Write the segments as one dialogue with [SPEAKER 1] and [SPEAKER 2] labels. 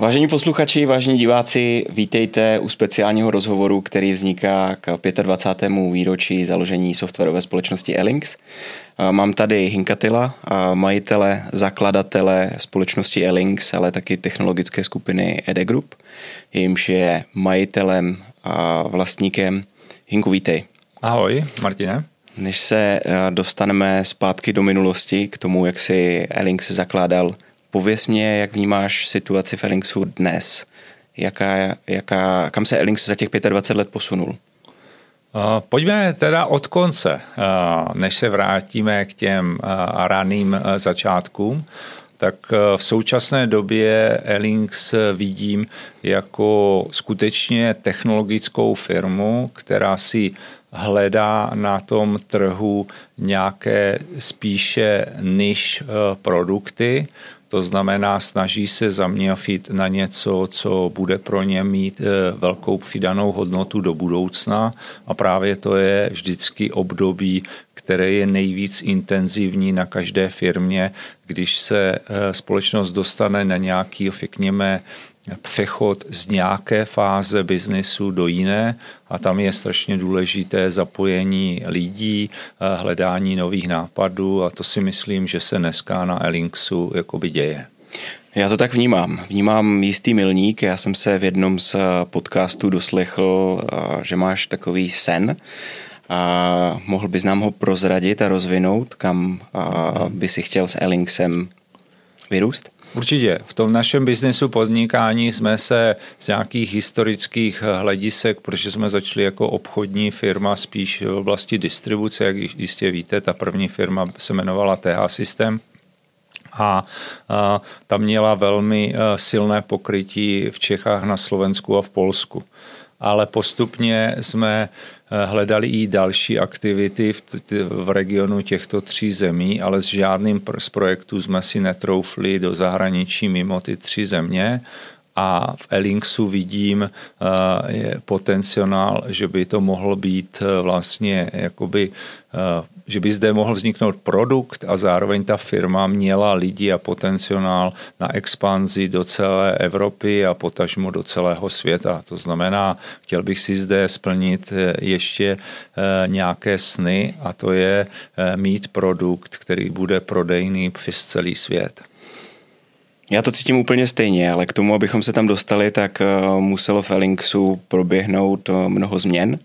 [SPEAKER 1] Vážení posluchači, vážení diváci, vítejte u speciálního rozhovoru, který vzniká k 25. výročí založení softwarové společnosti Elinx. Mám tady Hinkatila, majitele, zakladatele společnosti Elinx, ale taky technologické skupiny ED Group, jejímž je majitelem a vlastníkem. Hinku, vítej.
[SPEAKER 2] Ahoj, Martine.
[SPEAKER 1] Než se dostaneme zpátky do minulosti, k tomu, jak si Elinx zakládal, pověz mě, jak vnímáš situaci v Elinxu dnes. Kam se Elinx za těch 25 let posunul?
[SPEAKER 2] Pojďme teda od konce, než se vrátíme k těm raným začátkům. Tak v současné době Elinx vidím jako skutečně technologickou firmu, která si hledá na tom trhu nějaké spíše niž produkty. To znamená, snaží se zaměřit na něco, co bude pro ně mít velkou přidanou hodnotu do budoucna, a právě to je vždycky období, které je nejvíc intenzivní na každé firmě, když se společnost dostane na nějaký, řekněme, přechod z nějaké fáze biznesu do jiné, a tam je strašně důležité zapojení lidí, hledání nových nápadů, a to si myslím, že se dneska na Elinxu jakoby děje.
[SPEAKER 1] Já to tak vnímám. Vnímám jistý milník. Já jsem se v jednom z podcastů doslechl, že máš takový sen. A mohl bys nám ho prozradit a rozvinout, kam by si chtěl s Elinxem vyrůst?
[SPEAKER 2] Určitě. V tom našem biznesu podnikání jsme se z nějakých historických hledisek, protože jsme začali jako obchodní firma spíš v oblasti distribuce, jak jistě víte, ta první firma se jmenovala TH System. A ta měla velmi silné pokrytí v Čechách, na Slovensku a v Polsku. Ale postupně jsme hledali i další aktivity v regionu těchto 3 zemí, ale s žádným z projektů jsme si netroufli do zahraničí mimo ty 3 země. A v Elinxu vidím potenciál, že by to mohl být vlastně jakoby, že by zde mohl vzniknout produkt a zároveň ta firma měla lidi a potenciál na expanzi do celé Evropy a potažmo do celého světa. To znamená, chtěl bych si zde splnit ještě nějaké sny, a to je mít produkt, který bude prodejný přes celý svět.
[SPEAKER 1] Já to cítím úplně stejně, ale k tomu, abychom se tam dostali, tak muselo v Elinxu proběhnout mnoho změn.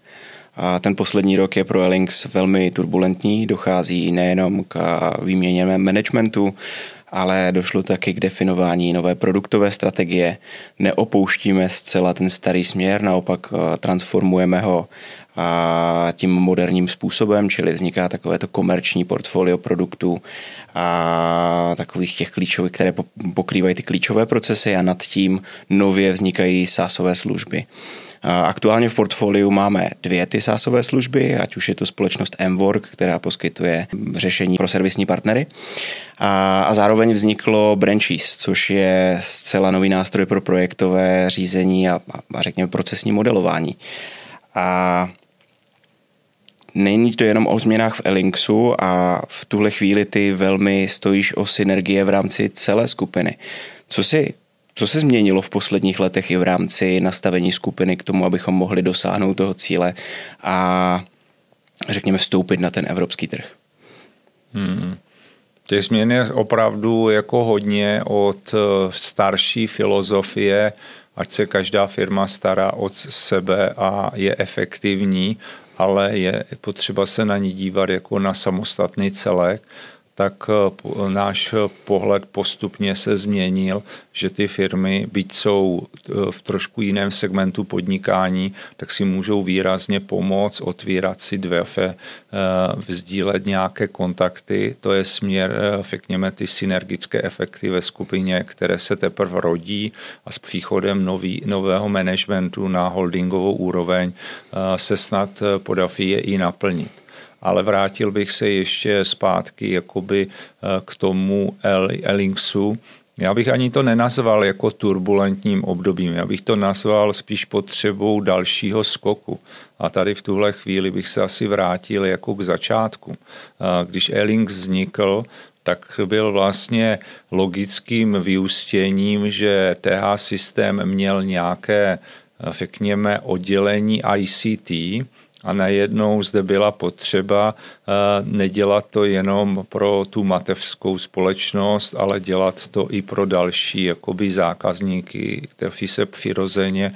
[SPEAKER 1] A ten poslední rok je pro Elinx velmi turbulentní, dochází nejenom k výměně managementu, ale došlo taky k definování nové produktové strategie. Neopouštíme zcela ten starý směr, naopak transformujeme ho tím moderním způsobem, čili vzniká takovéto komerční portfolio produktů a takových těch klíčových, které pokrývají ty klíčové procesy, a nad tím nově vznikají SaaSové služby. Aktuálně v portfoliu máme 2 ty SaaSové služby, ať už je to společnost mWork, která poskytuje řešení pro servisní partnery, a zároveň vzniklo Branches, což je zcela nový nástroj pro projektové řízení a řekněme procesní modelování. A není to jenom o změnách v Elinxu, a v tuhle chvíli ty velmi stojíš o synergie v rámci celé skupiny. Co se změnilo v posledních letech i v rámci nastavení skupiny k tomu, abychom mohli dosáhnout toho cíle a řekněme vstoupit na ten evropský trh?
[SPEAKER 2] Těch změn je opravdu jako hodně, od starší filozofie, ať se každá firma stará od sebe a je efektivní, ale je potřeba se na ní dívat jako na samostatný celek, tak náš pohled postupně se změnil, že ty firmy, byť jsou v trošku jiném segmentu podnikání, tak si můžou výrazně pomoct, otvírat si dveře, sdílet nějaké kontakty. To je směr, řekněme, ty synergické efekty ve skupině, které se teprve rodí, a s příchodem nového managementu na holdingovou úroveň se snad podaří je i naplnit. Ale vrátil bych se ještě zpátky jakoby k tomu Elinxu. Já bych ani to nenazval jako turbulentním obdobím, já bych to nazval spíš potřebou dalšího skoku. A tady v tuhle chvíli bych se asi vrátil jako k začátku. Když Elinx vznikl, tak byl vlastně logickým vyústěním, že TH Systém měl nějaké, řekněme, oddělení ICT a najednou zde byla potřeba nedělat to jenom pro tu mateřskou společnost, ale dělat to i pro další jakoby zákazníky, kteří se přirozeně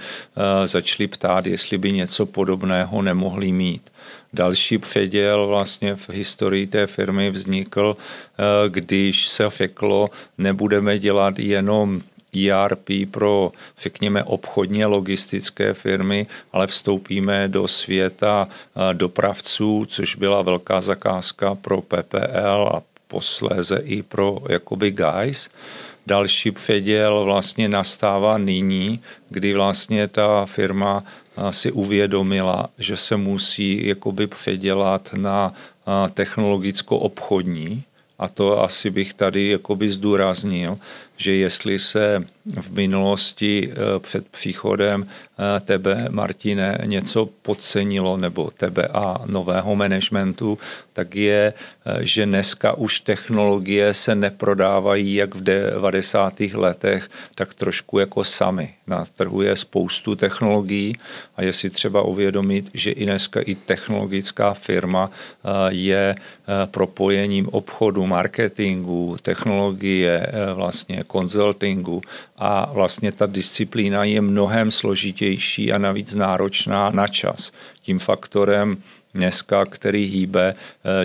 [SPEAKER 2] začali ptát, jestli by něco podobného nemohli mít. Další předěl vlastně v historii té firmy vznikl, když se řeklo, nebudeme dělat jenom ERP pro, řekněme, obchodně logistické firmy, ale vstoupíme do světa dopravců, což byla velká zakázka pro PPL a posléze i pro jakoby GAIS. Další předěl vlastně nastává nyní, kdy vlastně ta firma si uvědomila, že se musí jakoby předělat na technologicko-obchodní. A to asi bych tady jakoby zdůraznil, že jestli se v minulosti před příchodem tebe, Martine, něco podcenilo, nebo tebe a nového managementu, tak je, že dneska už technologie se neprodávají jak v 90. letech, tak trošku jako sami. Na trhu je spoustu technologií a je si třeba uvědomit, že i dneska i technologická firma je propojením obchodu, marketingu, technologie, vlastně konzultingu a vlastně ta disciplína je mnohem složitější a navíc náročná na čas. Tím faktorem dneska, který hýbe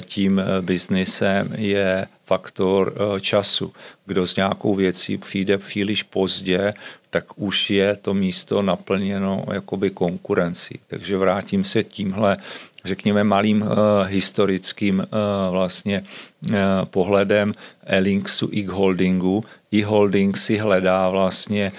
[SPEAKER 2] tím biznisem, je faktor času. Kdo s nějakou věcí přijde příliš pozdě, tak už je to místo naplněno jakoby konkurencí. Takže vrátím se tímhle, řekněme, malým historickým vlastně pohledem Elinksu e-holdingu. E-holding si hledá vlastně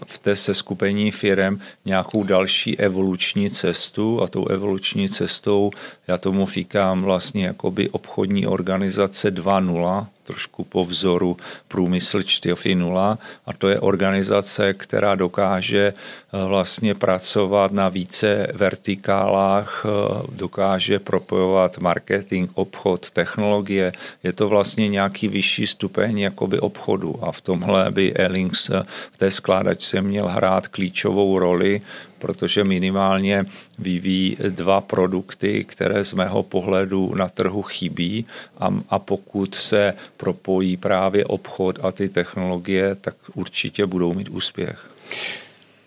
[SPEAKER 2] v té seskupení firem nějakou další evoluční cestu a tou evoluční cestou, já tomu říkám vlastně jakoby obchodní organizace 2.0, trošku po vzoru Průmysl 4.0 a to je organizace, která dokáže vlastně pracovat na více vertikálách, dokáže propojovat marketing, obchod, technologie. Je to vlastně nějaký vyšší stupeň jakoby obchodu a v tomhle by Elinks v té skládačce měl hrát klíčovou roli, protože minimálně vyvíjí 2 produkty, které z mého pohledu na trhu chybí a pokud se propojí právě obchod a ty technologie, tak určitě budou mít úspěch.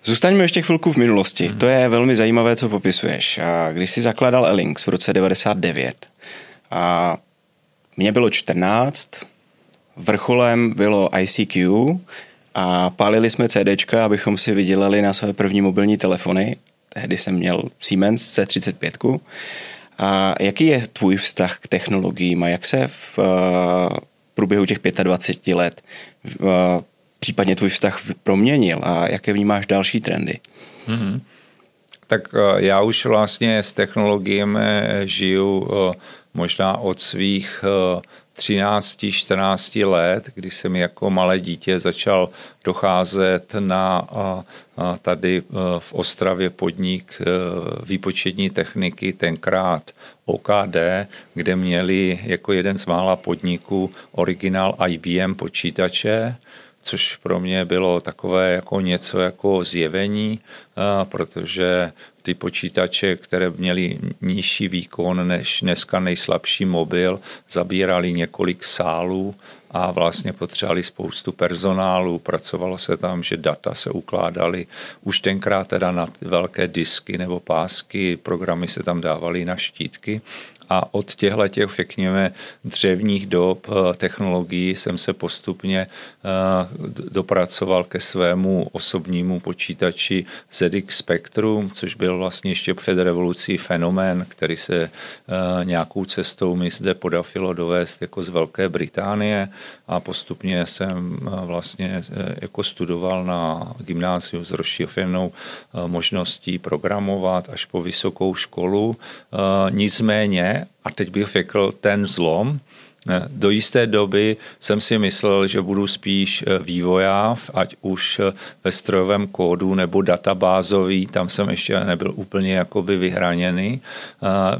[SPEAKER 1] Zůstaňme ještě chvilku v minulosti. To je velmi zajímavé, co popisuješ. Když jsi zakládal Elinks v roce 99 a mně bylo 14, vrcholem bylo ICQ a pálili jsme CDčka, abychom si vydělali na své první mobilní telefony. Tehdy jsem měl Siemens C35. A jaký je tvůj vztah k technologiím a jak se v průběhu těch 25 let případně tvůj vztah proměnil a jaké vnímáš další trendy?
[SPEAKER 2] Mm-hmm. Tak já už vlastně s technologiemi žiju možná od svých 13-14 let, kdy jsem jako malé dítě začal docházet na tady v Ostravě podnik výpočetní techniky, tenkrát OKD, kde měli jako jeden z mála podniků originál IBM počítače, což pro mě bylo takové jako něco jako zjevení, protože ty počítače, které měly nižší výkon než dneska nejslabší mobil, zabírali několik sálů a vlastně potřebovali spoustu personálu. Pracovalo se tam, že data se ukládaly už tenkrát teda na velké disky nebo pásky, programy se tam dávaly na štítky. A od těchto, řekněme, dřevních dob technologií jsem se postupně dopracoval ke svému osobnímu počítači ZX Spectrum, což byl vlastně ještě před revolucí fenomén, který se nějakou cestou mi zde podařilo dovést jako z Velké Británie a postupně jsem vlastně jako studoval na gymnáziu s rozšířenou možností programovat až po vysokou školu. Nicméně mě, a teď bych řekl ten zlom, do jisté doby jsem si myslel, že budu spíš vývojář, ať už ve strojovém kódu nebo databázový, tam jsem ještě nebyl úplně jakoby vyhraněný,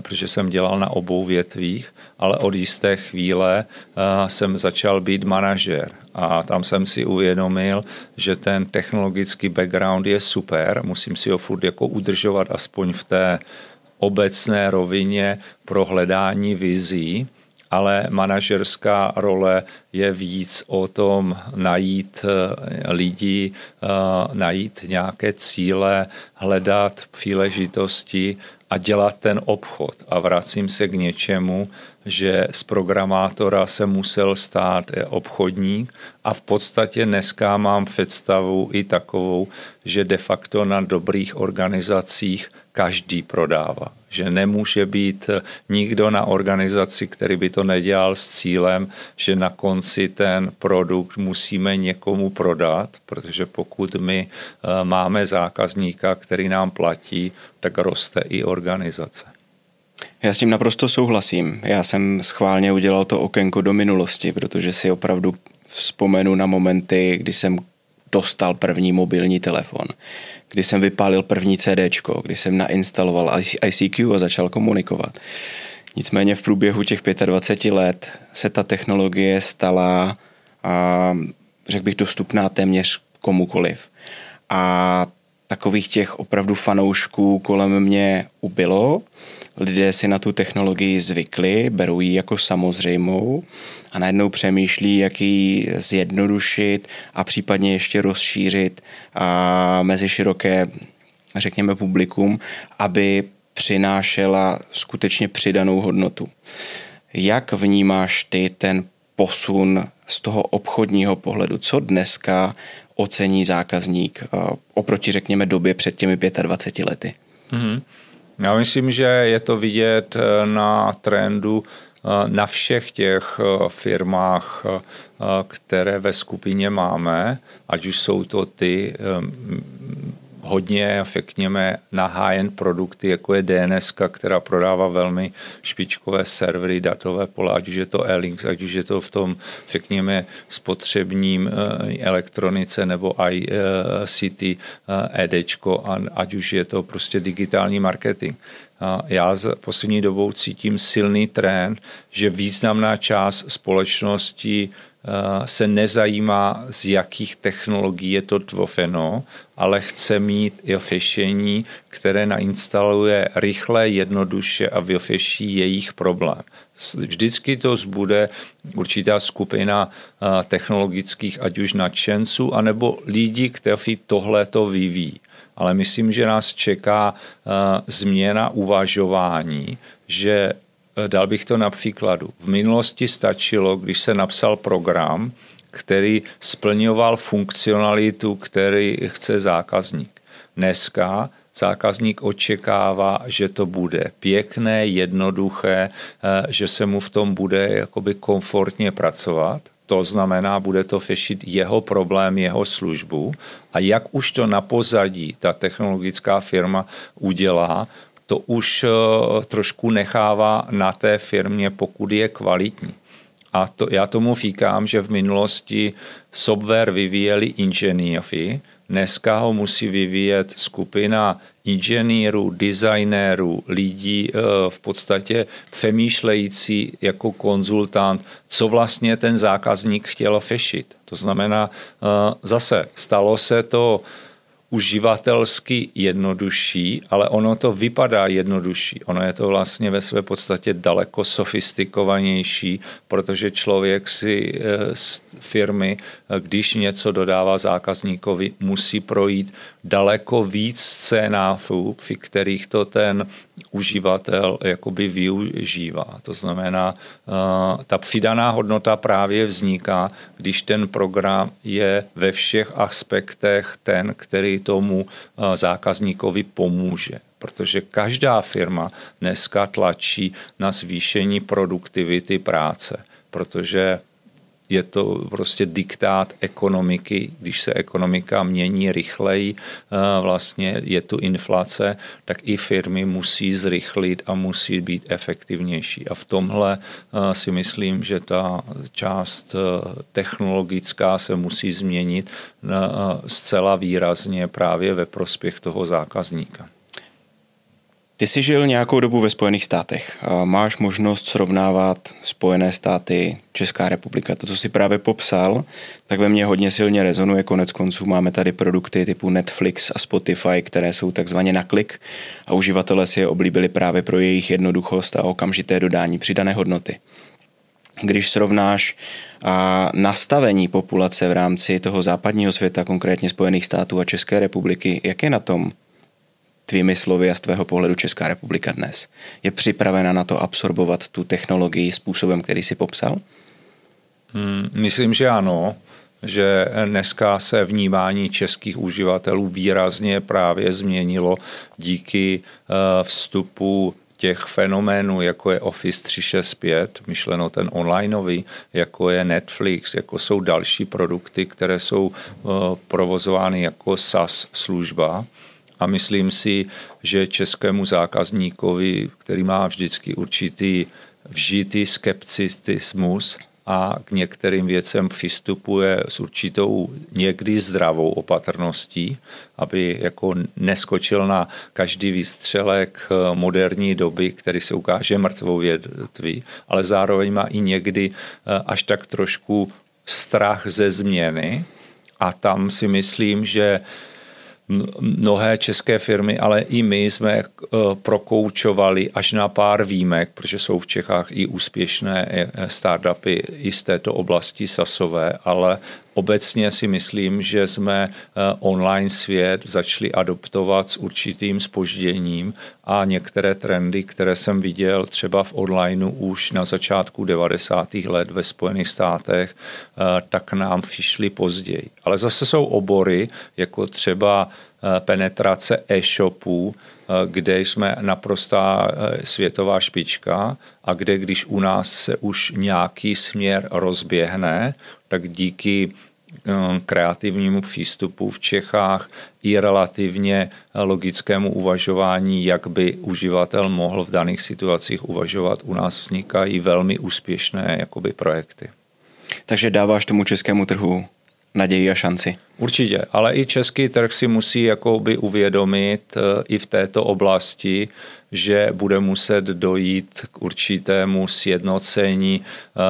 [SPEAKER 2] protože jsem dělal na obou větvích, ale od jisté chvíle jsem začal být manažer a tam jsem si uvědomil, že ten technologický background je super, musím si ho furt jako udržovat aspoň v té obecné rovině pro hledání vizí, ale manažerská role je víc o tom najít lidi, najít nějaké cíle, hledat příležitosti a dělat ten obchod. A vracím se k něčemu, že z programátora se musel stát obchodník a v podstatě dneska mám představu i takovou, že de facto na dobrých organizacích každý prodává. Že nemůže být nikdo na organizaci, který by to nedělal s cílem, že na konci ten produkt musíme někomu prodat, protože pokud my máme zákazníka, který nám platí, tak roste i organizace.
[SPEAKER 1] Já s tím naprosto souhlasím. Já jsem schválně udělal to okénko do minulosti, protože si opravdu vzpomenu na momenty, kdy jsem dostal první mobilní telefon, kdy jsem vypálil první CDčko, kdy jsem nainstaloval ICQ a začal komunikovat. Nicméně v průběhu těch 25 let se ta technologie stala, řekl bych, dostupná téměř komukoliv. A takových těch opravdu fanoušků kolem mě ubylo. Lidé si na tu technologii zvykli, berou ji jako samozřejmou a najednou přemýšlí, jak ji zjednodušit a případně ještě rozšířit mezi široké, řekněme, publikum, aby přinášela skutečně přidanou hodnotu. Jak vnímáš ty ten posun z toho obchodního pohledu? Co dneska ocení zákazník oproti, řekněme, době před těmi 25 lety?
[SPEAKER 2] Já myslím, že je to vidět na trendu na všech těch firmách, které ve skupině máme, ať už jsou to ty hodně, řekněme, na high-end produkty, jako je DNS, která prodává velmi špičkové servery, datové pole, ať už je to Elinx, ať už je to v tom, řekněme, spotřebním elektronice nebo ICT, EDčko, ať už je to prostě digitální marketing. Já za poslední dobou cítím silný trend, že významná část společnosti se nezajímá, z jakých technologií je to tvořeno, ale chce mít i řešení, které nainstaluje rychle, jednoduše a vyřeší jejich problém. Vždycky to zbude určitá skupina technologických, ať už nadšenců, anebo lidí, kteří tohleto vyvíjí. Ale myslím, že nás čeká změna uvažování, že dal bych to na příkladu. V minulosti stačilo, když se napsal program, který splňoval funkcionalitu, který chce zákazník. Dneska zákazník očekává, že to bude pěkné, jednoduché, že se mu v tom bude jakoby komfortně pracovat. To znamená, bude to řešit jeho problém, jeho službu. A jak už to na pozadí ta technologická firma udělá, to už trošku nechává na té firmě, pokud je kvalitní. A já tomu říkám, že v minulosti software vyvíjeli inženýři, dneska ho musí vyvíjet skupina inženýrů, designérů, lidí v podstatě přemýšlející jako konzultant, co vlastně ten zákazník chtěl řešit. To znamená, zase stalo se to uživatelsky jednodušší, ale ono to vypadá jednodušší. Ono je to vlastně ve své podstatě daleko sofistikovanější, protože člověk si z firmy, když něco dodává zákazníkovi, musí projít daleko víc scénářů, při kterých to ten uživatel jakoby využívá. To znamená, ta přidaná hodnota právě vzniká, když ten program je ve všech aspektech ten, který tomu zákazníkovi pomůže. Protože každá firma dneska tlačí na zvýšení produktivity práce, protože je to prostě diktát ekonomiky. Když se ekonomika mění rychleji, vlastně je tu inflace, tak i firmy musí zrychlit a musí být efektivnější. A v tomhle si myslím, že ta část technologická se musí změnit zcela výrazně právě ve prospěch toho zákazníka.
[SPEAKER 1] Ty jsi žil nějakou dobu ve Spojených státech. Máš možnost srovnávat Spojené státy, Česká republika. To, co jsi právě popsal, tak ve mně hodně silně rezonuje. Konec konců máme tady produkty typu Netflix a Spotify, které jsou takzvaně na klik a uživatelé si je oblíbili právě pro jejich jednoduchost a okamžité dodání přidané hodnoty. Když srovnáš nastavení populace v rámci toho západního světa, konkrétně Spojených států a České republiky, jak je na tom tvými slovy a z tvého pohledu Česká republika dnes? Je připravena na to absorbovat tu technologii způsobem, který jsi popsal?
[SPEAKER 2] Myslím, že ano, že dneska se vnímání českých uživatelů výrazně právě změnilo díky vstupu těch fenoménů, jako je Office 365, myšleno ten onlineový, jako je Netflix, jako jsou další produkty, které jsou provozovány jako SaaS služba. A myslím si, že českému zákazníkovi, který má vždycky určitý vžitý skepticismus a k některým věcem přistupuje s určitou někdy zdravou opatrností, aby jako neskočil na každý výstřelek moderní doby, který se ukáže mrtvou větví, ale zároveň má i někdy až tak trošku strach ze změny. A tam si myslím, že mnohé české firmy, ale i my jsme prokoučovali až na pár výjimek, protože jsou v Čechách i úspěšné startupy i z této oblasti SaaSové, ale obecně si myslím, že jsme online svět začali adoptovat s určitým zpožděním a některé trendy, které jsem viděl třeba v onlineu už na začátku 90. let ve Spojených státech, tak nám přišly později. Ale zase jsou obory, jako třeba penetrace e-shopů, kde jsme naprostá světová špička a kde když u nás se už nějaký směr rozběhne, tak díky kreativnímu přístupu v Čechách i relativně logickému uvažování, jak by uživatel mohl v daných situacích uvažovat, u nás vznikají velmi úspěšné jakoby projekty.
[SPEAKER 1] Takže dáváš tomu českému trhu naději a šanci?
[SPEAKER 2] Určitě, ale i český trh si musí jakoby uvědomit i v této oblasti, že bude muset dojít k určitému sjednocení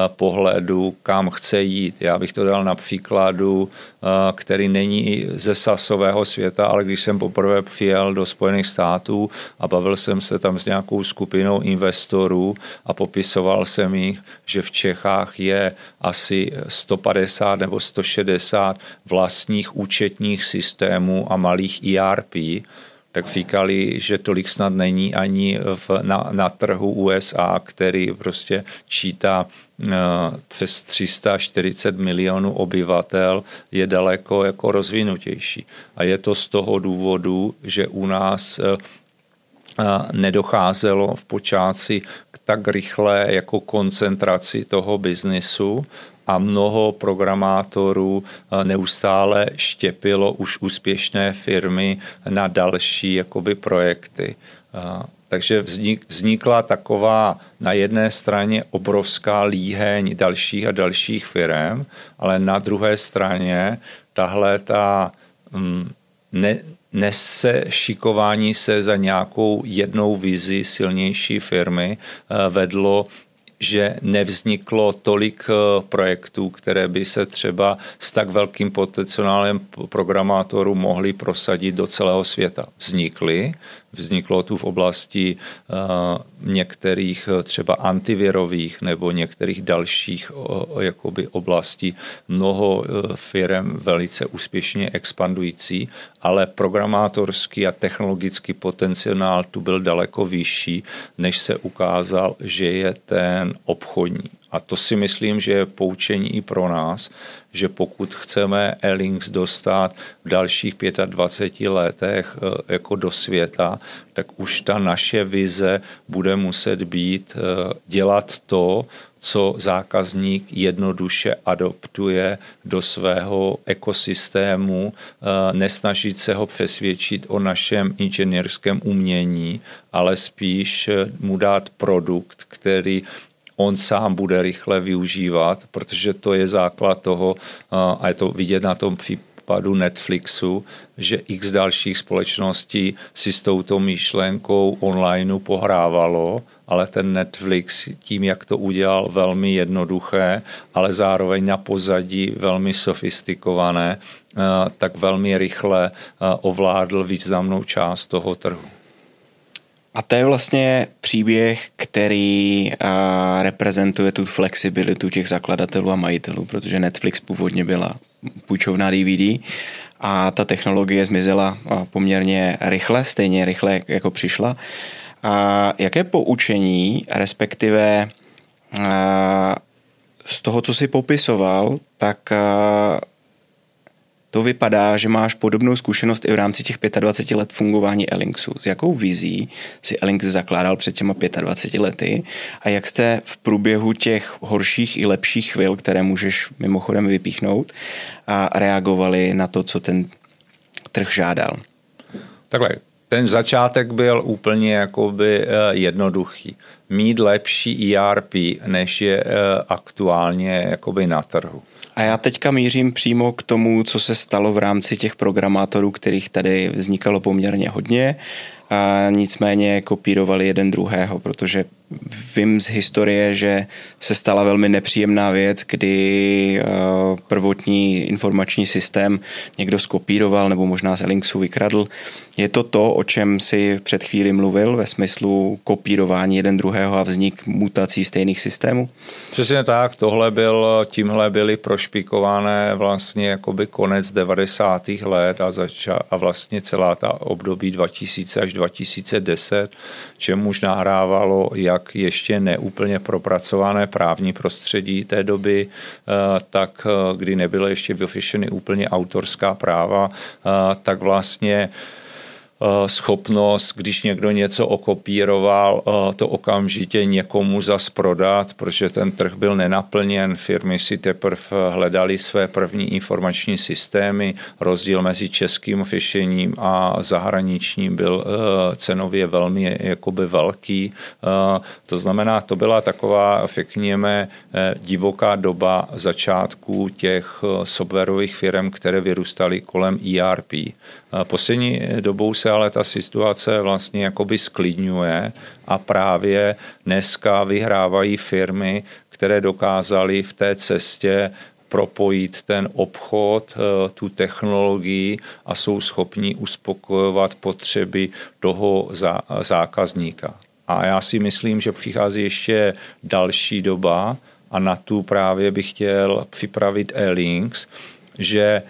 [SPEAKER 2] pohledu, kam chce jít. Já bych to dal na příkladu, který není ze SaaSového světa, ale když jsem poprvé přijel do Spojených států a bavil jsem se tam s nějakou skupinou investorů a popisoval jsem jich, že v Čechách je asi 150 nebo 160 vlastních účetních systémů a malých ERP, tak říkali, že tolik snad není ani na trhu USA, který prostě čítá přes 340 milionů obyvatel, je daleko jako rozvinutější. A je to z toho důvodu, že u nás nedocházelo v počátku k tak rychlé jako koncentraci toho biznisu a mnoho programátorů neustále štěpilo už úspěšné firmy na další jakoby projekty. Takže vznikla taková na jedné straně obrovská líheň dalších a dalších firm, ale na druhé straně tahle ta šikování se za nějakou jednou vizi silnější firmy vedlo, že nevzniklo tolik projektů, které by se třeba s tak velkým potenciálem programátorů mohly prosadit do celého světa. Vzniklo tu v oblasti některých třeba antivirových nebo některých dalších jakoby oblastí mnoho firem velice úspěšně expandující, ale programátorský a technologický potenciál tu byl daleko vyšší, než se ukázal, že je ten obchodní. A to si myslím, že je poučení i pro nás, že pokud chceme Airlinks dostat v dalších 25 letech jako do světa, tak už ta naše vize bude muset být dělat to, co zákazník jednoduše adoptuje do svého ekosystému, nesnažit se ho přesvědčit o našem inženýrském umění, ale spíš mu dát produkt, který on sám bude rychle využívat, protože to je základ toho, a je to vidět na tom případu Netflixu, že x dalších společností si s touto myšlenkou onlineu pohrávalo, ale ten Netflix tím, jak to udělal velmi jednoduché, ale zároveň na pozadí velmi sofistikované, tak velmi rychle ovládl významnou část toho trhu.
[SPEAKER 1] A to je vlastně příběh, který reprezentuje tu flexibilitu těch zakladatelů a majitelů, protože Netflix původně byla půjčovna DVD a ta technologie zmizela poměrně rychle, stejně rychle, jako přišla. A jaké poučení, respektive z toho, co jsi popisoval, tak to vypadá, že máš podobnou zkušenost i v rámci těch 25 let fungování Airlinksu. S jakou vizí si Airlinks zakládal před těma 25 lety a jak jste v průběhu těch horších i lepších chvil, které můžeš mimochodem vypíchnout, a reagovali na to, co ten trh žádal?
[SPEAKER 2] Takhle, ten začátek byl úplně jakoby jednoduchý. Mít lepší ERP, než je aktuálně jakoby na trhu.
[SPEAKER 1] A já teďka mířím přímo k tomu, co se stalo v rámci těch programátorů, kterých tady vznikalo poměrně hodně, a nicméně kopírovali jeden druhého, protože vím z historie, že se stala velmi nepříjemná věc, kdy prvotní informační systém někdo skopíroval nebo možná z Airlinksu vykradl. Je to, o čem si před chvíli mluvil ve smyslu kopírování jeden druhého a vznik mutací stejných systémů?
[SPEAKER 2] Přesně tak, tímhle byly prošpikované vlastně jakoby konec 90. let a vlastně celá ta období 2000 až 2010, čemuž nahrávalo jak ještě neúplně propracované právní prostředí té doby, tak kdy nebylo ještě vyřešeny úplně autorská práva, tak vlastně schopnost, když někdo něco okopíroval, to okamžitě někomu zas prodat, protože ten trh byl nenaplněn, firmy si teprve hledali své první informační systémy, rozdíl mezi českým řešením a zahraničním byl cenově velmi jakoby velký. To znamená, to byla taková, řekněme, divoká doba začátku těch softwarových firm, které vyrůstaly kolem ERP. Poslední dobou se ale ta situace vlastně jakoby sklidňuje a právě dneska vyhrávají firmy, které dokázaly v té cestě propojit ten obchod, tu technologii a jsou schopni uspokojovat potřeby toho zákazníka. A já si myslím, že přichází ještě další doba a na tu právě bych chtěl připravit Airlinks, že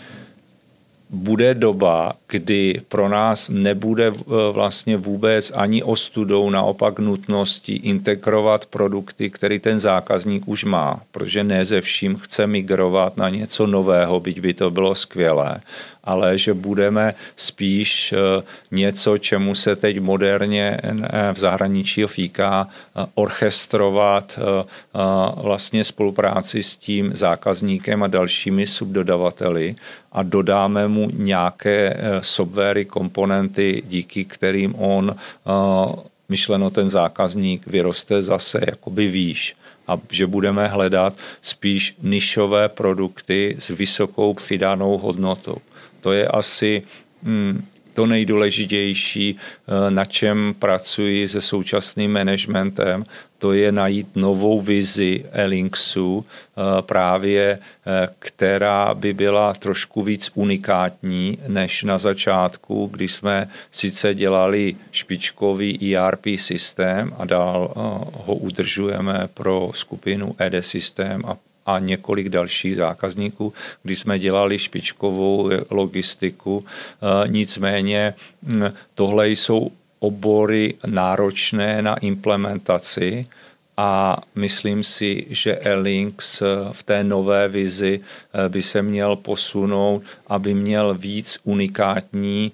[SPEAKER 2] bude doba, kdy pro nás nebude vlastně vůbec ani ostudou, naopak nutností integrovat produkty, který ten zákazník už má, protože ne ze vším chce migrovat na něco nového, byť by to bylo skvělé, ale že budeme spíš něco, čemu se teď moderně v zahraničí říká, orchestrovat vlastně spolupráci s tím zákazníkem a dalšími subdodavateli a dodáme mu nějaké softwary, komponenty, díky kterým on, myšleno ten zákazník, vyroste zase jakoby výš. A že budeme hledat spíš nišové produkty s vysokou přidanou hodnotou. To je asi to nejdůležitější, na čem pracuji se současným managementem, to je najít novou vizi Airlinksu, právě která by byla trošku víc unikátní než na začátku, kdy jsme sice dělali špičkový ERP systém a dál ho udržujeme pro skupinu ED systém a několik dalších zákazníků, kdy jsme dělali špičkovou logistiku. Nicméně tohle jsou obory náročné na implementaci a myslím si, že Airlinks v té nové vizi by se měl posunout, aby měl víc unikátní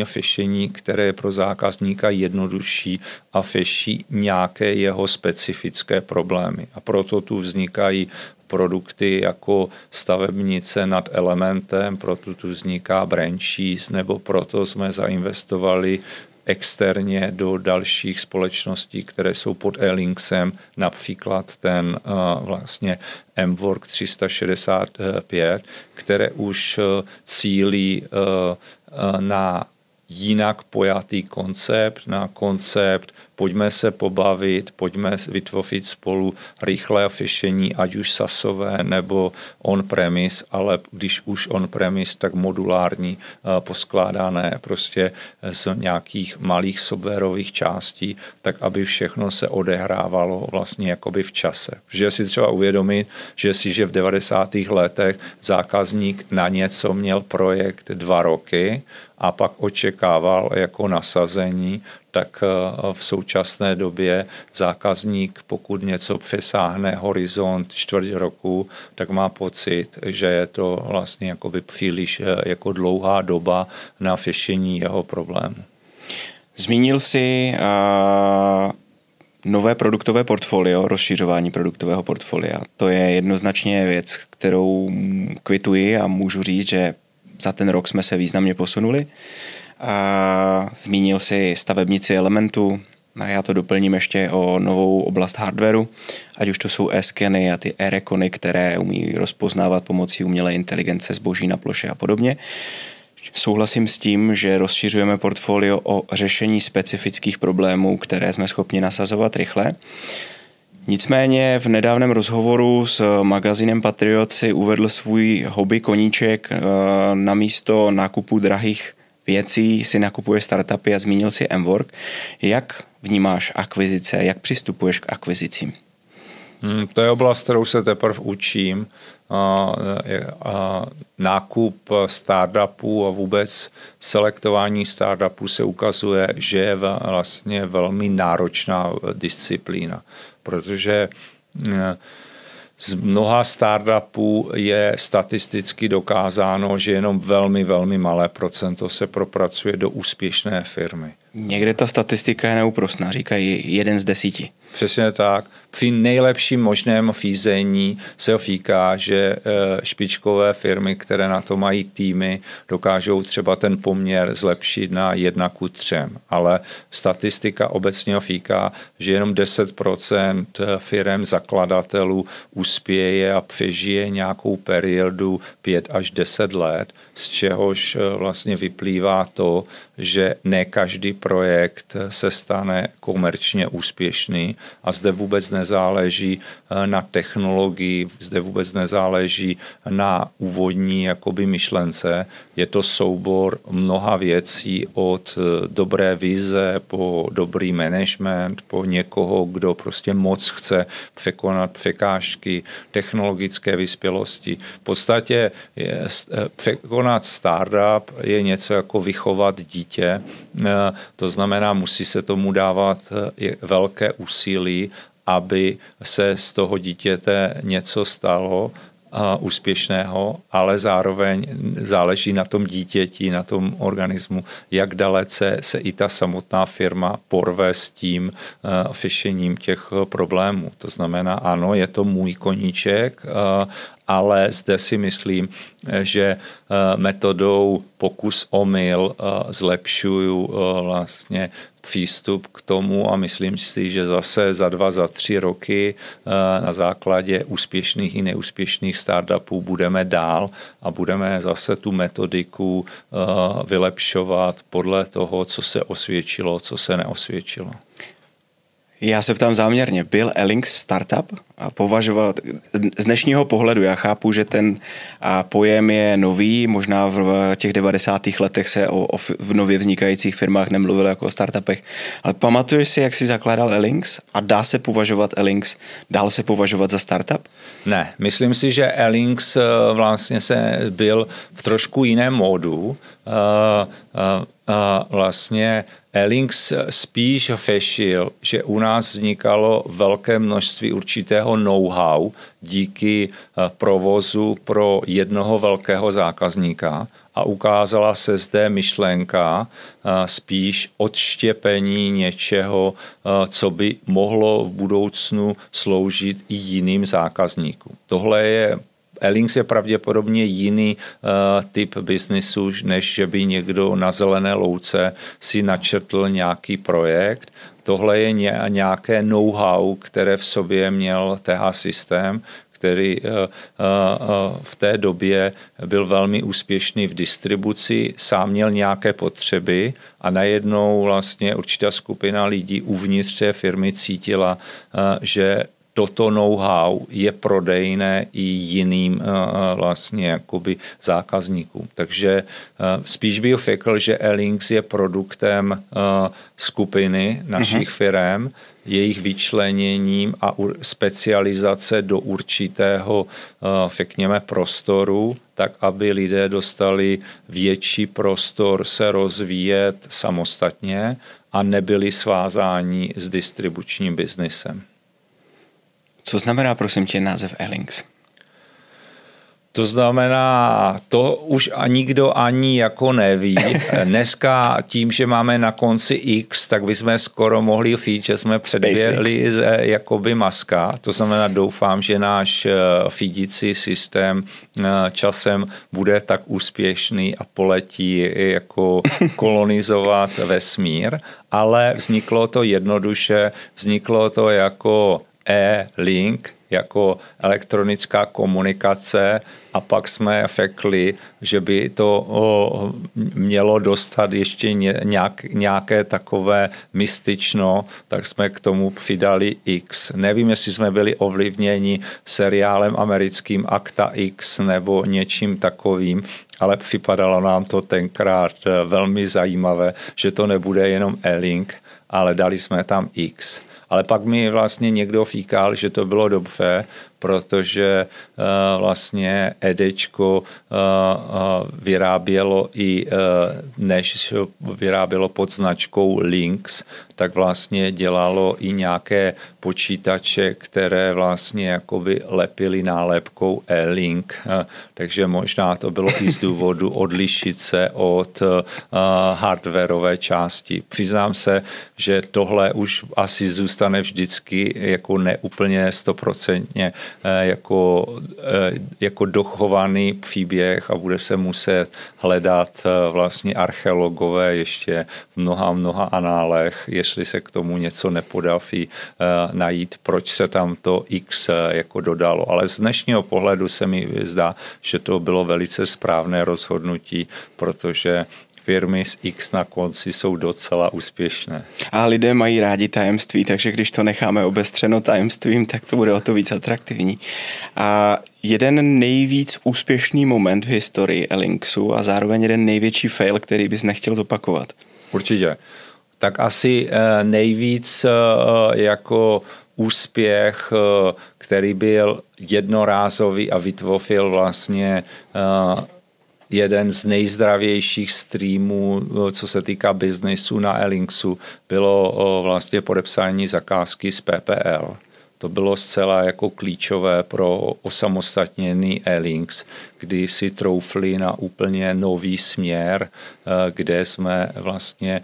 [SPEAKER 2] fishing, které je pro zákazníka jednodušší a řeší nějaké jeho specifické problémy. A proto tu vznikají produkty jako stavebnice nad Elementem, proto tu vzniká Branches, nebo proto jsme zainvestovali externě do dalších společností, které jsou pod Airlinksem, například ten vlastně MWork 365, které už cílí na jinak pojatý koncept, na koncept pojďme se pobavit, pojďme vytvořit spolu rychlé řešení, ať už SaaSové nebo on-premise, ale když už on-premise, tak modulární, poskládané prostě z nějakých malých softwarových částí, tak aby všechno se odehrávalo vlastně jakoby v čase. Že si třeba uvědomit, že v 90. letech zákazník na něco měl projekt 2 roky a pak očekával jako nasazení, tak v současné době zákazník, pokud něco přesáhne horizont 4 roku, tak má pocit, že je to vlastně jakoby příliš jako dlouhá doba na řešení jeho problému.
[SPEAKER 1] Zmínil jsi nové produktové portfolio, rozšiřování produktového portfolia. To je jednoznačně věc, kterou kvituji a můžu říct, že za ten rok jsme se významně posunuli. A zmínil si stavebnici Elementu a já to doplním ještě o novou oblast hardwareu, ať už to jsou e-skeny a ty e-rekony, které umí rozpoznávat pomocí umělé inteligence zboží na ploše a podobně. Souhlasím s tím, že rozšiřujeme portfolio o řešení specifických problémů, které jsme schopni nasazovat rychle. Nicméně v nedávném rozhovoru s magazínem Patriot si uvedl svůj hobby koníček, na místo nákupu drahých věcí si nakupuje startupy a zmínil si MWork. Jak vnímáš akvizice, jak přistupuješ k akvizicím?
[SPEAKER 2] To je oblast, kterou se teprve učím. Nákup startupů a vůbec selektování startupů se ukazuje, že je vlastně velmi náročná disciplína, protože z mnoha startupů je statisticky dokázáno, že jenom velmi, velmi malé procento se propracuje do úspěšné firmy.
[SPEAKER 1] Někde ta statistika je neúprosná, říkají 1 z 10.
[SPEAKER 2] Přesně tak. Při nejlepším možném řízení se říká, že špičkové firmy, které na to mají týmy, dokážou třeba ten poměr zlepšit na 1:3. Ale statistika obecně říká, že jenom 10% firem zakladatelů uspěje a přežije nějakou periodu 5 až 10 let, z čehož vlastně vyplývá to, že ne každý projekt se stane komerčně úspěšný a zde vůbec nezáleží na technologii, zde vůbec nezáleží na úvodní jakoby myšlence. Je to soubor mnoha věcí od dobré vize po dobrý management, po někoho, kdo prostě moc chce překonat překážky technologické vyspělosti. V podstatě překonat startup je něco jako vychovat dítě. To znamená, musí se tomu dávat velké úsilí, aby se z toho dítěte něco stalo úspěšného, ale zároveň záleží na tom dítěti, na tom organismu, jak dalece se i ta samotná firma porve s tím řešením těch problémů. To znamená, ano, je to můj koníček, ale zde si myslím, že metodou pokus-omyl zlepšuju vlastně přístup k tomu a myslím si, že zase za 2, za 3 roky na základě úspěšných i neúspěšných startupů budeme dál a budeme zase tu metodiku vylepšovat podle toho, co se osvědčilo, co se neosvědčilo.
[SPEAKER 1] Já se ptám záměrně, byl Airlinks startup? A považoval, z dnešního pohledu, já chápu, že ten pojem je nový, možná v těch 90. letech se v nově vznikajících firmách nemluvilo jako o startupech, ale pamatuješ si, jak jsi zakládal Airlinks a dá se považovat Airlinks, dál se považovat za startup?
[SPEAKER 2] Ne, myslím si, že Airlinks vlastně se byl v trošku jiném módu. vlastně Airlinks spíš řešil, že u nás vznikalo velké množství určitého know-how díky provozu pro jednoho velkého zákazníka a ukázala se zde myšlenka spíš odštěpení něčeho, co by mohlo v budoucnu sloužit i jiným zákazníkům. Airlinks je pravděpodobně jiný typ biznisu, než že by někdo na zelené louce si načrtl nějaký projekt. Tohle je nějaké know-how, které v sobě měl TH Systém, který v té době byl velmi úspěšný v distribuci, sám měl nějaké potřeby a najednou vlastně určitá skupina lidí uvnitř té firmy cítila, že toto know-how je prodejné i jiným vlastně jakoby zákazníkům. Takže spíš bych řekl, že Airlinks je produktem skupiny našich firem, jejich vyčleněním a specializace do určitého, řekněme, prostoru, tak aby lidé dostali větší prostor se rozvíjet samostatně a nebyli svázáni s distribučním biznesem.
[SPEAKER 1] Co znamená, prosím tě, název Airlinks?
[SPEAKER 2] To znamená, to už nikdo ani jako neví. Dneska tím, že máme na konci X, tak bychom skoro mohli říct, že jsme předběhli jakoby Muska. To znamená, doufám, že náš řídící systém časem bude tak úspěšný a poletí jako kolonizovat vesmír, ale vzniklo to jednoduše, vzniklo to jako E-Link, jako elektronická komunikace a pak jsme řekli, že by to mělo dostat ještě nějaké takové mystično, tak jsme k tomu přidali X. Nevím, jestli jsme byli ovlivněni seriálem americkým Akta X nebo něčím takovým, ale připadalo nám to tenkrát velmi zajímavé, že to nebude jenom E-Link, ale dali jsme tam X. Ale pak mi vlastně někdo říkal, že to bylo dobře, protože vlastně EDčko vyrábělo i než vyrábělo pod značkou Lynx, tak vlastně dělalo i nějaké počítače, které vlastně jakoby lepily nálepkou E-Link, takže možná to bylo i z důvodu odlišit se od hardwareové části. Přiznám se, že tohle už asi zůstane vždycky jako neúplně 100% jako dochovaný příběh a bude se muset hledat vlastně archeologové ještě v mnoha análech, jestli se k tomu něco nepodaří najít, proč se tam to X jako dodalo. Ale z dnešního pohledu se mi zdá, že to bylo velice správné rozhodnutí, protože firmy s X na konci jsou docela úspěšné.
[SPEAKER 1] A lidé mají rádi tajemství, takže když to necháme obestřeno tajemstvím, tak to bude o to víc atraktivní. A jeden nejvíc úspěšný moment v historii Airlinksu a zároveň jeden největší fail, který bys nechtěl zopakovat.
[SPEAKER 2] Určitě. Tak asi nejvíc jako úspěch, který byl jednorázový a vytvořil vlastně jeden z nejzdravějších streamů, co se týká biznesu na Airlinksu, bylo vlastně podepsání zakázky z PPL. To bylo zcela jako klíčové pro osamostatněný Airlinks, kdy si troufli na úplně nový směr, kde jsme vlastně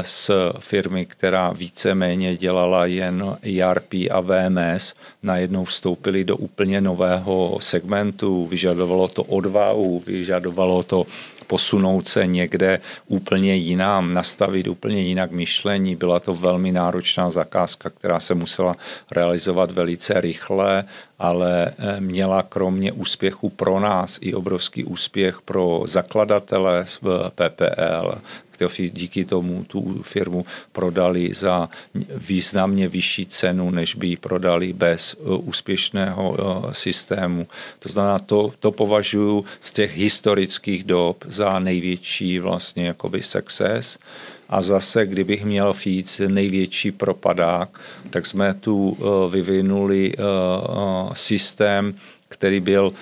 [SPEAKER 2] z firmy, která víceméně dělala jen ERP a VMS, najednou vstoupili do úplně nového segmentu. Vyžadovalo to odvahu, vyžadovalo to posunout se někde úplně jinam, nastavit úplně jinak myšlení. Byla to velmi náročná zakázka, která se musela realizovat velice rychle, ale měla kromě úspěchu pro nás i obrovský úspěch pro zakladatele z PPL, kteří díky tomu tu firmu prodali za významně vyšší cenu, než by ji prodali bez úspěšného systému. To znamená, to považuji z těch historických dob za největší vlastně jakoby success. A zase, kdybych měl říct největší propadák, tak jsme tu vyvinuli systém, který byl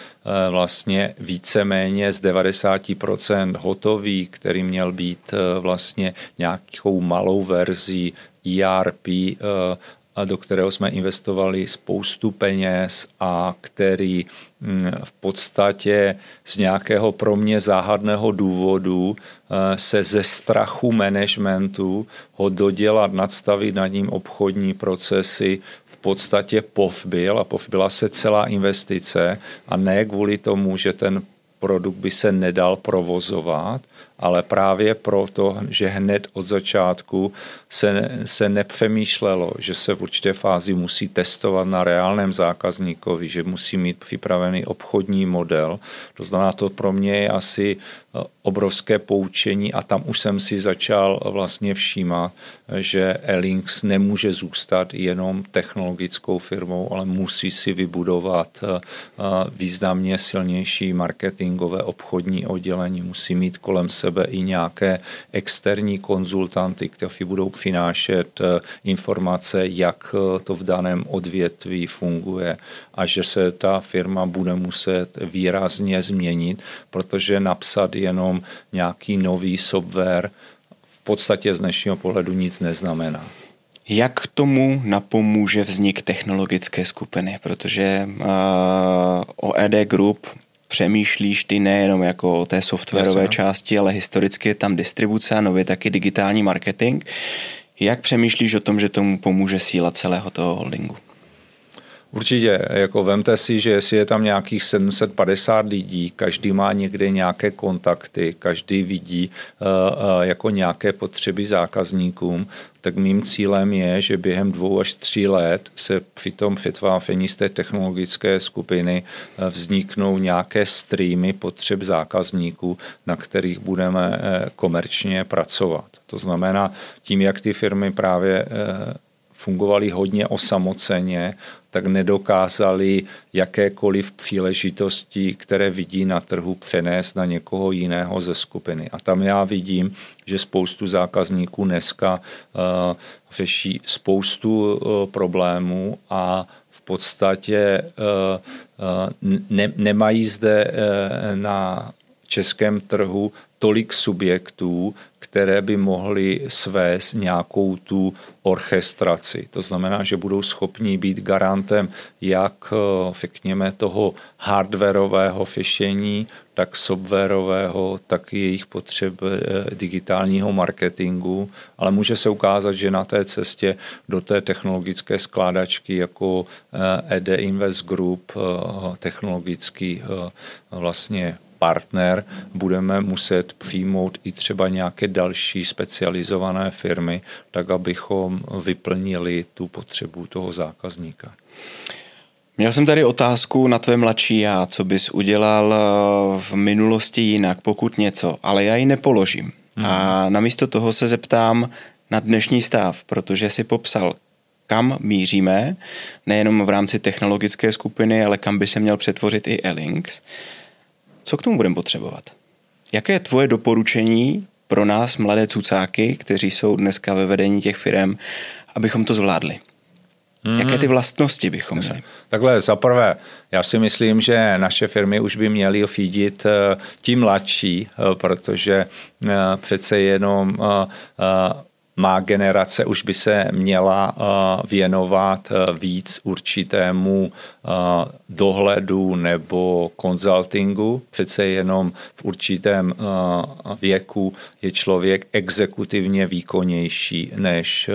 [SPEAKER 2] vlastně víceméně z 90% hotový, který měl být vlastně nějakou malou verzí ERP, do kterého jsme investovali spoustu peněz a který v podstatě z nějakého pro mě záhadného důvodu se ze strachu managementu ho dodělat, nadstavit nad ním obchodní procesy, v podstatě povzbyl a povzbyla se celá investice a ne kvůli tomu, že ten produkt by se nedal provozovat, ale právě proto, že hned od začátku se nepřemýšlelo, že se v určité fázi musí testovat na reálném zákazníkovi, že musí mít připravený obchodní model. To znamená, to pro mě je asi obrovské poučení a tam už jsem si začal vlastně všímat, že Alinx nemůže zůstat jenom technologickou firmou, ale musí si vybudovat významně silnější marketingové obchodní oddělení, musí mít kolem sebe i nějaké externí konzultanty, kteří budou přinášet informace, jak to v daném odvětví funguje a že se ta firma bude muset výrazně změnit, protože napsat jenom nějaký nový software v podstatě z dnešního pohledu nic neznamená.
[SPEAKER 1] Jak tomu napomůže vznik technologické skupiny? Protože o ED Group přemýšlíš ty nejenom jako o té softwarové části, ale historicky je tam distribuce a nově taky digitální marketing. Jak přemýšlíš o tom, že tomu pomůže síla celého toho holdingu?
[SPEAKER 2] Určitě, jako vemte si, že jestli je tam nějakých 750 lidí, každý má někde nějaké kontakty, každý vidí jako nějaké potřeby zákazníkům, tak mým cílem je, že během 2 až 3 let se při tom vytváření z té technologické skupiny vzniknou nějaké streamy potřeb zákazníků, na kterých budeme komerčně pracovat. To znamená, tím, jak ty firmy právě fungovaly hodně osamoceně, tak nedokázali jakékoliv příležitosti, které vidí na trhu, přenést na někoho jiného ze skupiny. A tam já vidím, že spoustu zákazníků dneska řeší spoustu problémů a v podstatě nemají zde na českém trhu tolik subjektů, které by mohly svést nějakou tu orchestraci. To znamená, že budou schopni být garantem jak, řekněme, toho hardwarového řešení, tak softwarového, tak i jejich potřeb digitálního marketingu, ale může se ukázat, že na té cestě do té technologické skládačky jako ED Invest Group, technologický vlastně partner, budeme muset přijmout i třeba nějaké další specializované firmy, tak abychom vyplnili tu potřebu toho zákazníka.
[SPEAKER 1] Měl jsem tady otázku na tvé mladší já, co bys udělal v minulosti jinak, pokud něco, ale já ji nepoložím. A namísto toho se zeptám na dnešní stav, protože si popsal, kam míříme, nejenom v rámci technologické skupiny, ale kam by se měl přetvořit i Alinx. Co k tomu budeme potřebovat? Jaké je tvoje doporučení pro nás, mladé cucáky, kteří jsou dneska ve vedení těch firem, abychom to zvládli? Jaké ty vlastnosti bychom měli?
[SPEAKER 2] Takhle, zaprvé, já si myslím, že naše firmy už by měly feedit ti mladší, protože přece jenom má generace už by se měla věnovat víc určitému dohledu nebo konzultingu. Přece jenom v určitém věku je člověk exekutivně výkonnější než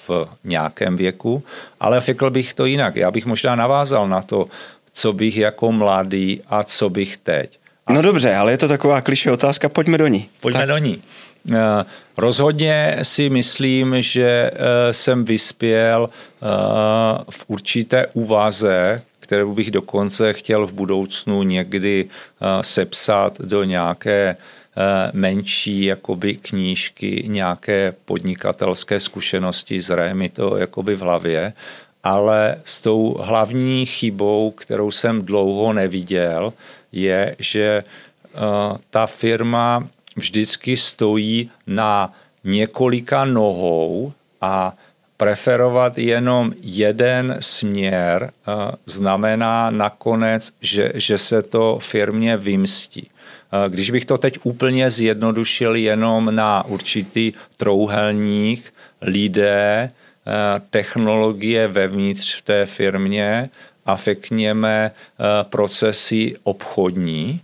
[SPEAKER 2] v nějakém věku. Ale řekl bych to jinak. Já bych možná navázal na to, co bych jako mladý a co bych teď.
[SPEAKER 1] No dobře, ale je to taková klišé otázka, pojďme do ní.
[SPEAKER 2] Pojďme do ní. Rozhodně si myslím, že jsem vyspěl v určité úvaze, kterou bych dokonce chtěl v budoucnu někdy sepsat do nějaké menší jakoby knížky, nějaké podnikatelské zkušenosti, zraje mi to jakoby v hlavě, ale s tou hlavní chybou, kterou jsem dlouho neviděl, je, že ta firma vždycky stojí na několika nohou a preferovat jenom jeden směr znamená nakonec, že se to firmě vymstí. Když bych to teď úplně zjednodušil jenom na určitý trouhelník, lidé, technologie vevnitř v té firmě a řekněme procesy obchodní,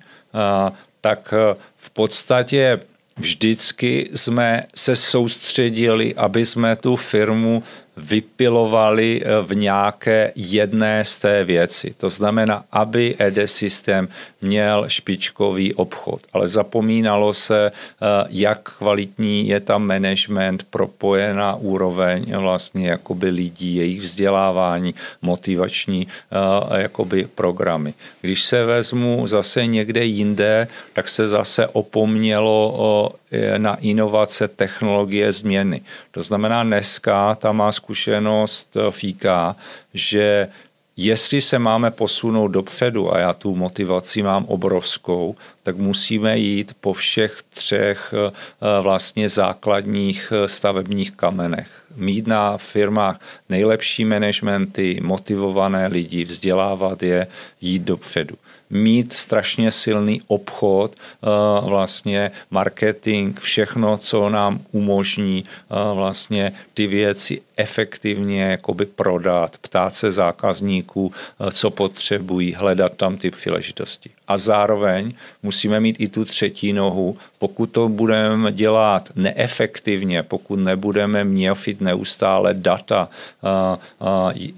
[SPEAKER 2] tak v podstatě vždycky jsme se soustředili, aby jsme tu firmu vypilovali v nějaké jedné z té věci. To znamená, aby ED-systém měl špičkový obchod. Ale zapomínalo se, jak kvalitní je tam management, propojená úroveň vlastně jakoby lidí, jejich vzdělávání, motivační jakoby programy. Když se vezmu zase někde jinde, tak se zase opomnělo na inovace, technologie, změny. To znamená, dneska ta má zkušenost FIKA, že jestli se máme posunout dopředu, a já tu motivaci mám obrovskou, tak musíme jít po všech třech vlastně základních stavebních kamenech. Mít na firmách nejlepší managementy, motivované lidi, vzdělávat je, jít dopředu. Mít strašně silný obchod, vlastně marketing, všechno, co nám umožní vlastně ty věci efektivně jakoby prodat, ptát se zákazníků, co potřebují, hledat tam ty příležitosti. A zároveň musíme mít i tu třetí nohu, pokud to budeme dělat neefektivně, pokud nebudeme měřit neustále data,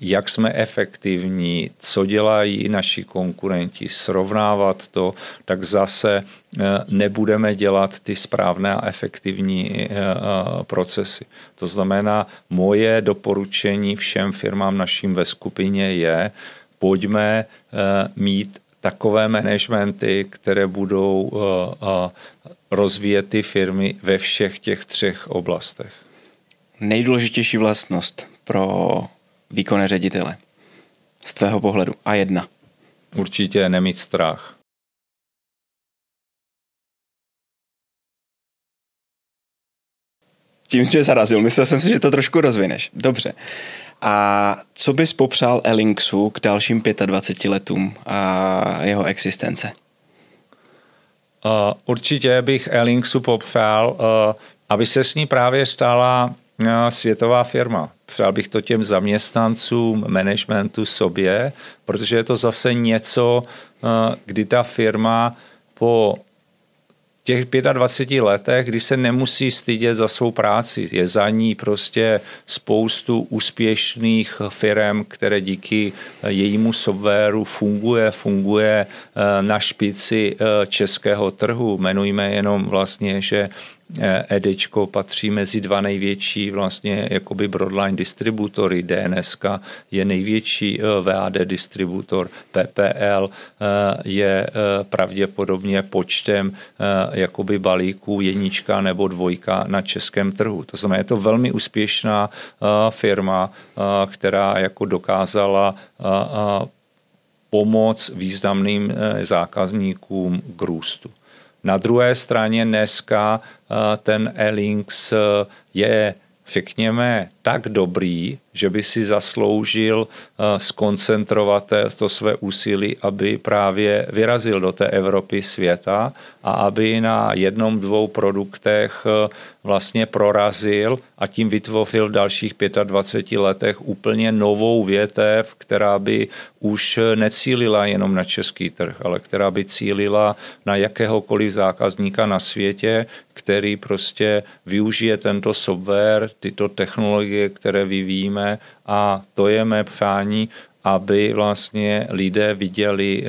[SPEAKER 2] jak jsme efektivní, co dělají naši konkurenti, srovnávat to, tak zase nebudeme dělat ty správné a efektivní procesy. To znamená, moje doporučení všem firmám naším ve skupině je, pojďme mít takové managementy, které budou rozvíjet ty firmy ve všech těch třech oblastech.
[SPEAKER 1] Nejdůležitější vlastnost pro výkonné ředitele z tvého pohledu A1?
[SPEAKER 2] Určitě nemít strach.
[SPEAKER 1] Tím jsi mě zarazil, myslel jsem si, že to trošku rozvineš. Dobře. A co bys popřál Elinksu k dalším 25 letům a jeho existence?
[SPEAKER 2] Určitě bych Elinksu popřál, aby se s ní právě stala světová firma. Přál bych to těm zaměstnancům, managementu, sobě, protože je to zase něco, kdy ta firma po těch 25 letech, kdy se nemusí stydět za svou práci. Je za ní prostě spoustu úspěšných firem, které díky jejímu softwaru funguje na špici českého trhu. Jmenujme jenom vlastně, že EDčko patří mezi dva největší vlastně jakoby broadline distributory. DNS je největší VAD distributor, PPL je pravděpodobně počtem jakoby balíků 1 nebo 2 na českém trhu. To znamená, je to velmi úspěšná firma, která jako dokázala pomoct významným zákazníkům k růstu. Na druhé straně dneska ten Elinks je, řekněme, tak dobrý, že by si zasloužil skoncentrovat to své úsilí, aby právě vyrazil do té Evropy světa a aby na 1-2 produktech vlastně prorazil a tím vytvořil v dalších 25 letech úplně novou větev, která by už necílila jenom na český trh, ale která by cílila na jakéhokoliv zákazníka na světě, který prostě využije tento software, tyto technologie, které vyvíjíme, a to je mé přání, aby vlastně lidé viděli,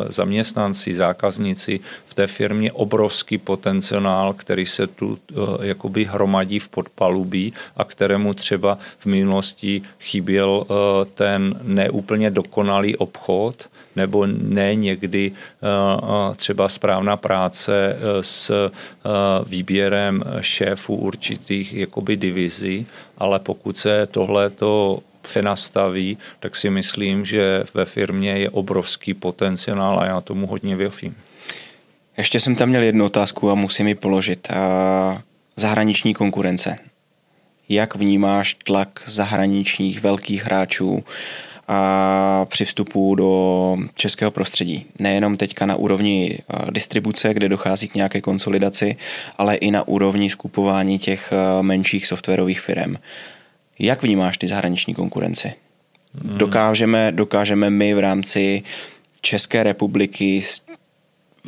[SPEAKER 2] zaměstnanci, zákazníci v té firmě obrovský potenciál, který se tu jakoby hromadí v podpalubí a kterému třeba v minulosti chyběl ten neúplně dokonalý obchod, nebo ne někdy třeba správná práce s výběrem šéfů určitých jakoby divizí, ale pokud se tohleto přenastaví, tak si myslím, že ve firmě je obrovský potenciál a já tomu hodně věřím.
[SPEAKER 1] Ještě jsem tam měl jednu otázku a musím ji položit. Zahraniční konkurence. Jak vnímáš tlak zahraničních velkých hráčů a při vstupu do českého prostředí? Nejenom teďka na úrovni distribuce, kde dochází k nějaké konsolidaci, ale i na úrovni skupování těch menších softwarových firm. Jak vnímáš ty zahraniční konkurenci? Dokážeme my v rámci České republiky,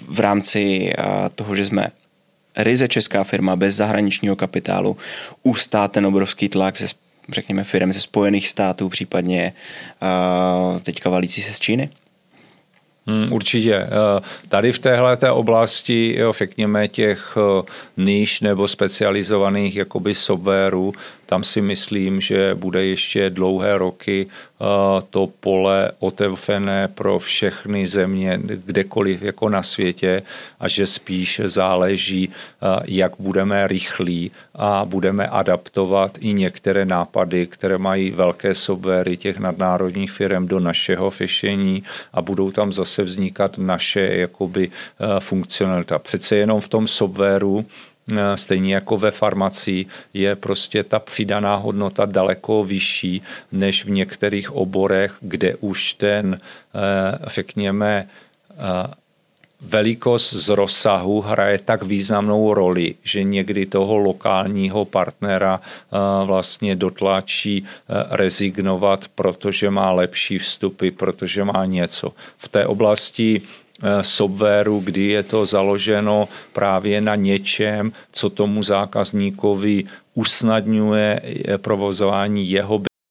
[SPEAKER 1] v rámci toho, že jsme ryze česká firma bez zahraničního kapitálu, ustát ten obrovský tlak ze, řekněme, firm ze Spojených států, případně teďka valící se z Číny?
[SPEAKER 2] Určitě. Tady v téhleté oblasti, řekněme, těch níž nebo specializovaných jakoby softwarů, tam si myslím, že bude ještě dlouhé roky to pole otevřené pro všechny země, kdekoliv jako na světě, a že spíš záleží, jak budeme rychlí a budeme adaptovat i některé nápady, které mají velké softwary těch nadnárodních firm do našeho řešení a budou tam zase vznikat naše jakoby funkcionalita. Přece jenom v tom softwaru, stejně jako ve farmacii, je prostě ta přidaná hodnota daleko vyšší než v některých oborech, kde už ten, řekněme, velikost z rozsahu hraje tak významnou roli, že někdy toho lokálního partnera vlastně dotlačí rezignovat, protože má lepší vstupy, protože má něco. V té oblasti softwaru, kdy je to založeno právě na něčem, co tomu zákazníkovi usnadňuje provozování jeho